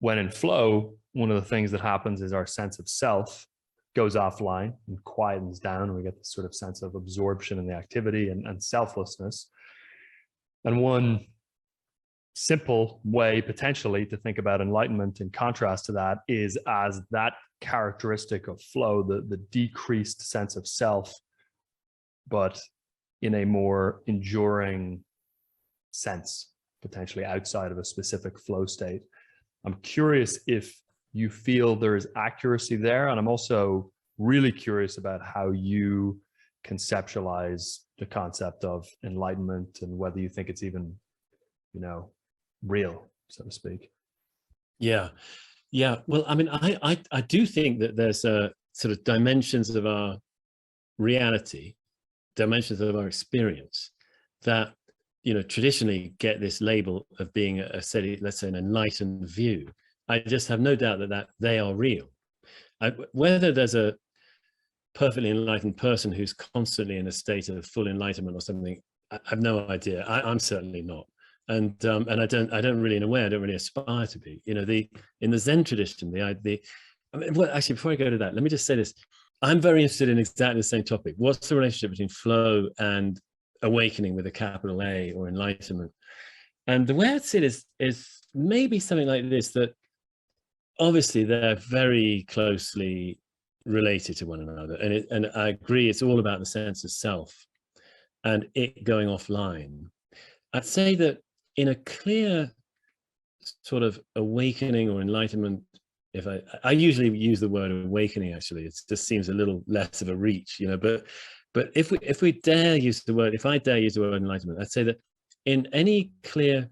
when in flow, one of the things that happens is our sense of self goes offline and quietens down. And we get this sort of sense of absorption in the activity and selflessness. And one simple way potentially to think about enlightenment in contrast to that is as that characteristic of flow, the decreased sense of self, but in a more enduring sense, potentially outside of a specific flow state. I'm curious if you feel there is accuracy there. And I'm also really curious about how you conceptualize the concept of enlightenment and whether you think it's even, real, so to speak. Yeah. Well, I mean, I do think that there's a sort of dimensions of our reality, dimensions of our experience that, traditionally get this label of being let's say an enlightened view. I just have no doubt that they are real. Whether there's a perfectly enlightened person who's constantly in a state of full enlightenment or something, I have no idea. I'm certainly not. And I don't really, in a way, I don't really aspire to be. In the Zen tradition, well, actually, before I go to that, let me just say this. I'm very interested in exactly the same topic. What's the relationship between flow and awakening with a capital A, or enlightenment? And the way I'd see it is maybe something like this, that obviously they're very closely related to one another. And I agree, it's all about the sense of self and it going offline. I'd say that in a clear sort of awakening or enlightenment, if I usually use the word awakening, actually, it just seems a little less of a reach, but if I dare use the word enlightenment, I'd say that in any clear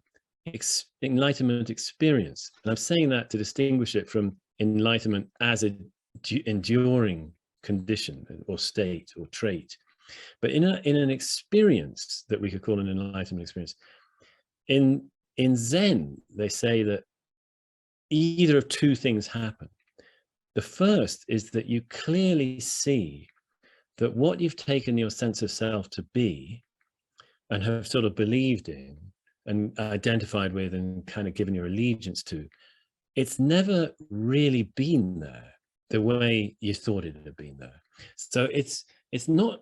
enlightenment experience, and I'm saying that to distinguish it from enlightenment as an enduring condition or state or trait, but in an experience that we could call an enlightenment experience, in Zen, they say that either of two things happen. The first is that you clearly see that what you've taken your sense of self to be and have sort of believed in and identified with and kind of given your allegiance to, it's never really been there the way you thought it had been there. So it's not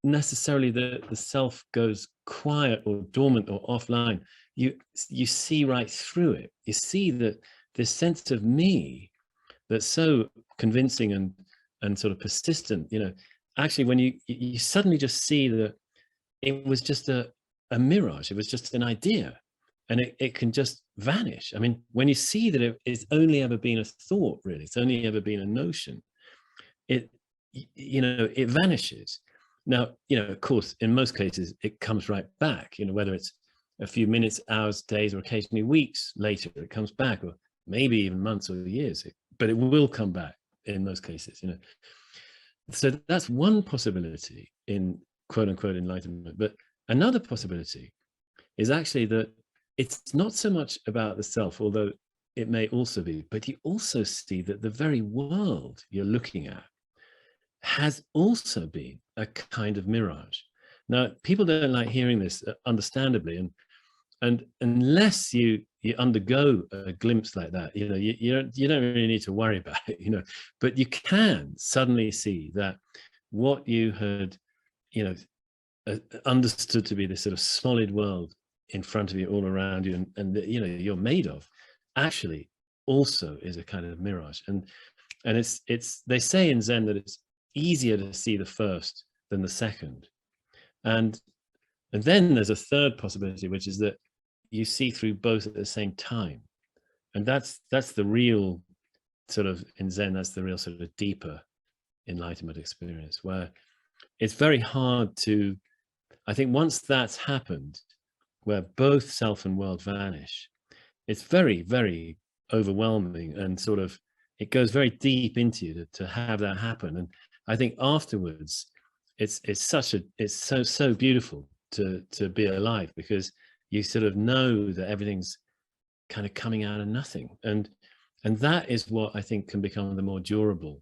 necessarily the self goes quiet or dormant or offline. You see right through it. You see that this sense of me that's so convincing and sort of persistent, actually when you suddenly just see that it was just a mirage, it was just an idea, and it can just vanish. I mean, when you see that it's only ever been a thought, really, it's only ever been a notion, it vanishes. Now, of course, in most cases, it comes right back, whether it's a few minutes, hours, days, or occasionally weeks later, it comes back, or maybe even months or years, but it will come back in most cases, So that's one possibility in quote unquote enlightenment. But another possibility is actually that it's not so much about the self, although it may also be, but you also see that the very world you're looking at has also been a kind of mirage. Now, people don't like hearing this, understandably, and unless you undergo a glimpse like that, you don't really need to worry about it, but you can suddenly see that what you had, understood to be this sort of solid world in front of you, all around you, and you're made of, actually also is a kind of mirage. And it's they say in Zen that it's easier to see the first than the second, and then there's a third possibility, which is that you see through both at the same time. And that's the real sort of, in Zen, that's the real sort of deeper enlightenment experience, where it's very hard to, I think once that's happened, where both self and world vanish, it's very, very overwhelming, and sort of, it goes very deep into you to have that happen. And I think afterwards, it's so beautiful to be alive, because you sort of know that everything's kind of coming out of nothing. And that is what I think can become the more durable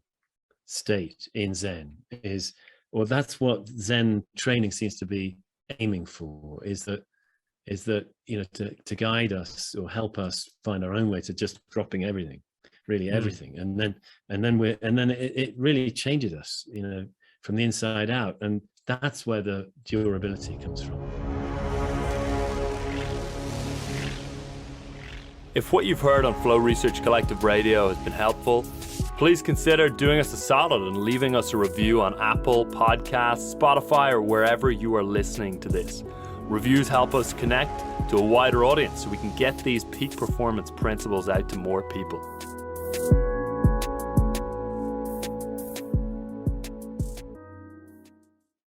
state in Zen, or that's what Zen training seems to be aiming for, is that is that, you know, to guide us or help us find our own way to just dropping everything, really everything. And then it really changes us, you know, from the inside out. And that's where the durability comes from. If what you've heard on Flow Research Collective Radio has been helpful, please consider doing us a solid and leaving us a review on Apple Podcasts, Spotify, or wherever you are listening to this. Reviews help us connect to a wider audience so we can get these peak performance principles out to more people.